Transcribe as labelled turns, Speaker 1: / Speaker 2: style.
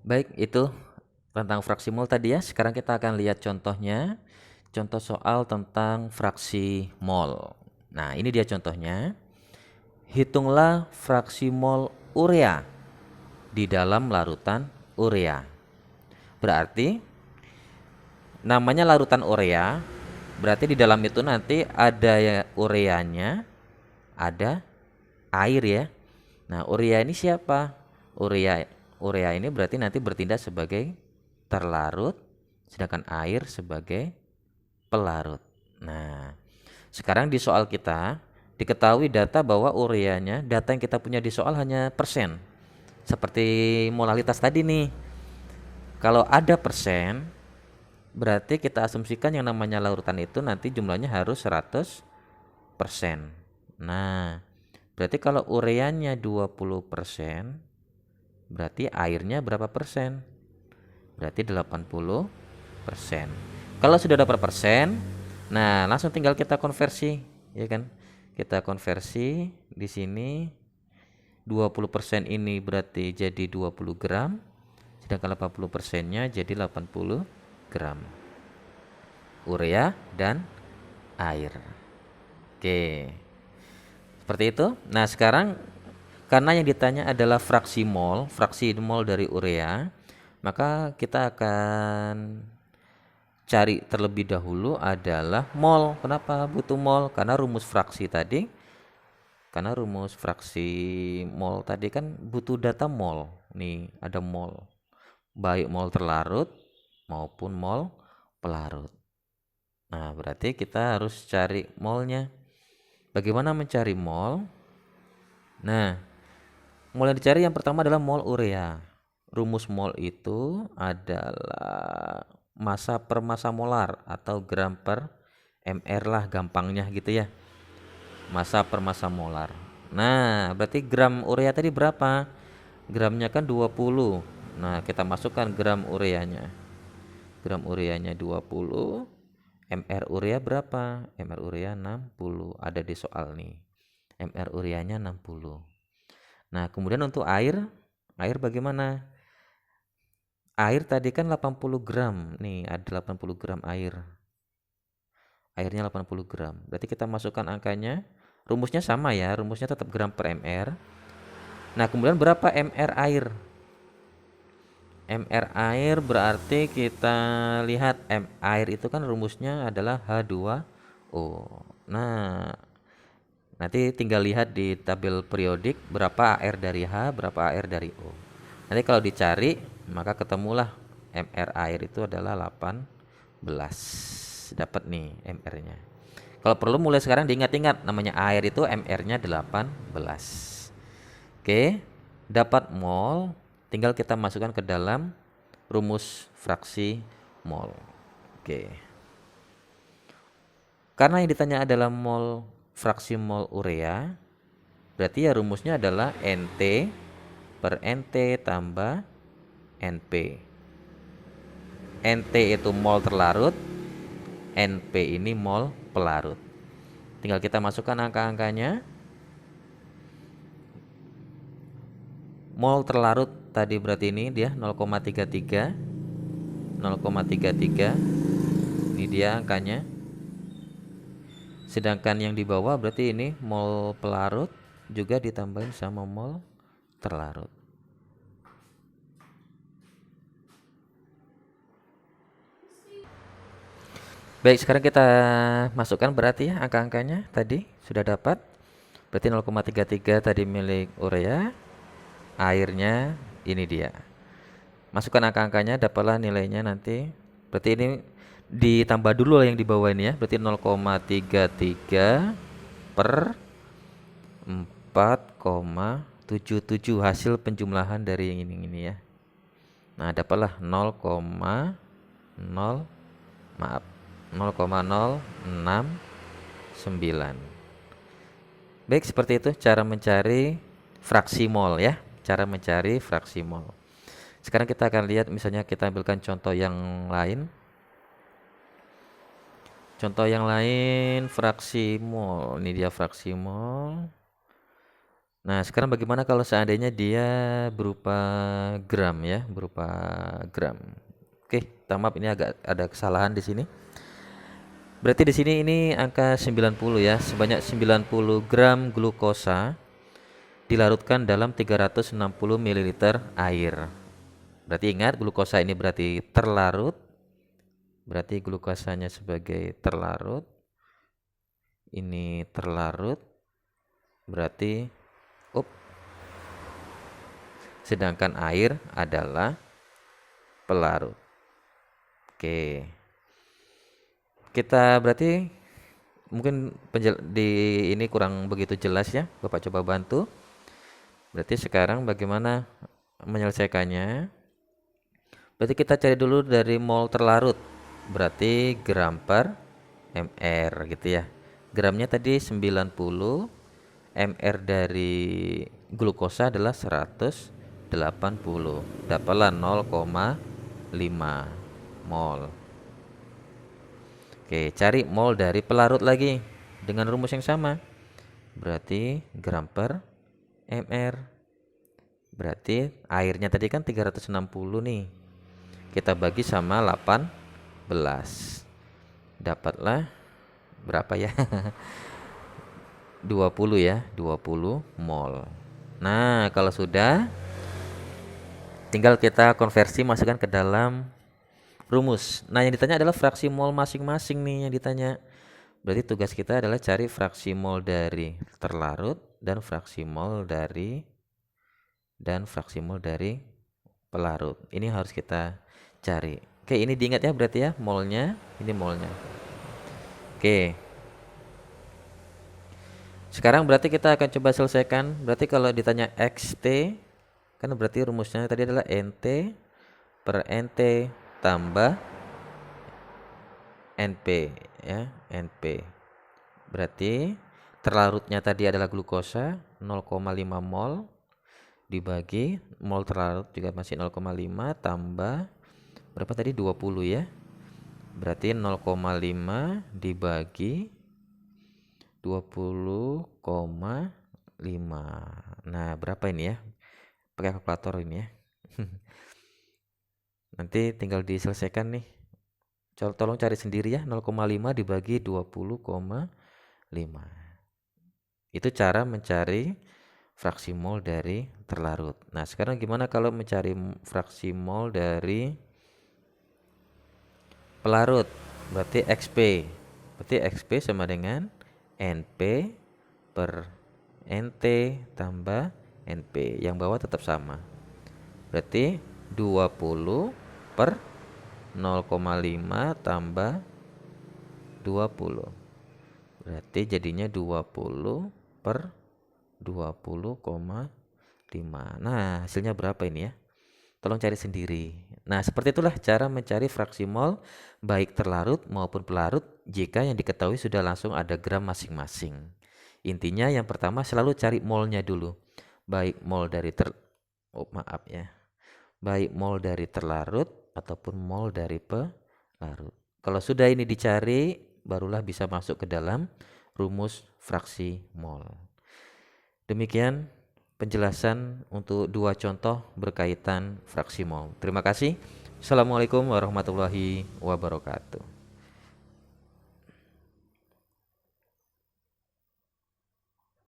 Speaker 1: Baik, itu tentang fraksi mol tadi ya. Sekarang kita akan lihat contohnya. Contoh soal tentang fraksi mol. Nah, ini dia contohnya. Hitunglah fraksi mol urea di dalam larutan urea. Berarti namanya larutan urea, berarti di dalam itu nanti ada ya ureanya, ada air ya. Nah, urea ini siapa? Urea urea ini berarti nanti bertindak sebagai terlarut, sedangkan air sebagai pelarut. Nah, sekarang di soal kita diketahui data bahwa ureanya, data yang kita punya di soal hanya persen. Seperti molalitas tadi nih. Kalau ada persen, berarti kita asumsikan yang namanya larutan itu nanti jumlahnya harus 100%. Nah, berarti kalau ureanya 20%, berarti airnya berapa persen? Berarti 80%. Kalau sudah 80%, nah langsung tinggal kita konversi, ya kan? Kita konversi di sini 20% ini berarti jadi 20 gram, sedangkan 80%-nya jadi 80 gram urea dan air. Oke, seperti itu. Nah, sekarang karena yang ditanya adalah fraksi mol dari urea, maka kita akan cari terlebih dahulu adalah mol. Kenapa butuh mol? Karena rumus fraksi mol tadi kan butuh data mol. Nih, ada mol. Baik mol terlarut maupun mol pelarut. Nah, berarti kita harus cari molnya. Bagaimana mencari mol? Nah, mol yang dicari yang pertama adalah mol urea. Rumus mol itu adalah massa per massa molar atau gram per mr lah gampangnya gitu ya. Massa per massa molar. Nah, berarti gram urea tadi berapa? Gramnya kan 20. Nah, kita masukkan gram ureanya. Gram ureanya 20. MR urea berapa? MR urea 60. Ada di soal nih. MR ureanya 60. Nah, kemudian untuk air, air bagaimana? Air tadi kan 80 gram. Nih, ada 80 gram air. Airnya 80 gram. Berarti kita masukkan angkanya. Rumusnya sama ya, rumusnya tetap gram per mr. Nah, kemudian berapa mr air? MR air berarti kita lihat air itu kan rumusnya adalah H2O. Nah, nanti tinggal lihat di tabel periodik berapa air dari H, berapa air dari O. Nanti kalau dicari, maka ketemulah MR air itu adalah 18. Dapat nih MR-nya. Kalau perlu mulai sekarang diingat-ingat namanya air itu MR-nya 18. Oke, dapat mol, tinggal kita masukkan ke dalam rumus fraksi mol. Oke. Karena yang ditanya adalah mol fraksi mol urea, berarti ya rumusnya adalah NT per NT tambah NP. NT itu mol terlarut, NP ini mol pelarut. Tinggal kita masukkan angka-angkanya. Mol terlarut tadi berarti ini dia 0,33. 0,33. Ini dia angkanya. Sedangkan yang di bawah berarti ini mol pelarut juga ditambahin sama mol terlarut. Baik, sekarang kita masukkan berarti ya angka-angkanya tadi sudah dapat. Berarti 0,33 tadi milik urea, airnya ini dia. Masukkan angka-angkanya, dapatlah nilainya nanti. Berarti ini ditambah dulu yang di bawah ini ya. Berarti 0,33 per 4,77 hasil penjumlahan dari yang ini ya. Nah, dapatlah 0,0 maaf 0,069. Baik, seperti itu cara mencari fraksi mol ya. Cara mencari fraksi mol. Sekarang kita akan lihat misalnya kita ambilkan contoh yang lain. Contoh yang lain fraksi mol. Ini dia fraksi mol. Nah, sekarang bagaimana kalau seandainya dia berupa gram ya, berupa gram. Oke, minta maaf ini agak ada kesalahan di sini. Berarti di sini ini angka 90 ya, sebanyak 90 gram glukosa dilarutkan dalam 360 ml air. Berarti ingat glukosa ini berarti terlarut. Berarti glukosanya sebagai terlarut. Ini terlarut. Berarti up. Sedangkan air adalah pelarut. Oke. Kita berarti mungkin di ini kurang begitu jelas ya. Bapak coba bantu. Berarti sekarang bagaimana menyelesaikannya? Berarti kita cari dulu dari mol terlarut. Berarti gram per mr gitu ya. Gramnya tadi 90, mr dari glukosa adalah 180. Dapatlah 0,5 mol. Oke, cari mol dari pelarut lagi dengan rumus yang sama. Berarti gram per mr. Berarti airnya tadi kan 360 nih. Kita bagi sama 18. Dapatlah berapa ya? 20 ya, 20 mol. Nah, kalau sudah tinggal kita konversi masukkan ke dalam rumus. Nah, yang ditanya adalah fraksi mol masing-masing nih yang ditanya. Berarti tugas kita adalah cari fraksi mol dari terlarut dan fraksi mol dari pelarut. Ini harus kita cari. Oke, ini diingat ya berarti ya molnya, ini molnya. Oke. Sekarang berarti kita akan coba selesaikan. Berarti kalau ditanya XT kan berarti rumusnya tadi adalah NT per NT tambah NP ya, NP. Berarti terlarutnya tadi adalah glukosa 0,5 mol dibagi mol terlarut juga masih 0,5 tambah berapa tadi 20 ya. Berarti 0,5 dibagi 20,5. Nah, berapa ini ya? Pakai kalkulator ini ya. Nanti tinggal diselesaikan nih. Tolong cari sendiri ya, 0,5 dibagi 20,5. Itu cara mencari fraksi mol dari terlarut. Nah, sekarang gimana kalau mencari fraksi mol dari pelarut? Berarti XP. Berarti XP sama dengan NP per NT tambah NP. Yang bawah tetap sama. Berarti 20 per 0,5 tambah 20. Berarti jadinya 20 per 20,5. Nah, hasilnya berapa ini ya? Tolong cari sendiri. Nah, seperti itulah cara mencari fraksi mol baik terlarut maupun pelarut jika yang diketahui sudah langsung ada gram masing-masing. Intinya yang pertama selalu cari molnya dulu. Baik mol dari baik mol dari terlarut ataupun mol dari pelarut. Kalau sudah ini dicari, barulah bisa masuk ke dalam rumus fraksi mol. Demikian penjelasan untuk dua contoh berkaitan fraksi mol. Terima kasih. Assalamualaikum warahmatullahi wabarakatuh.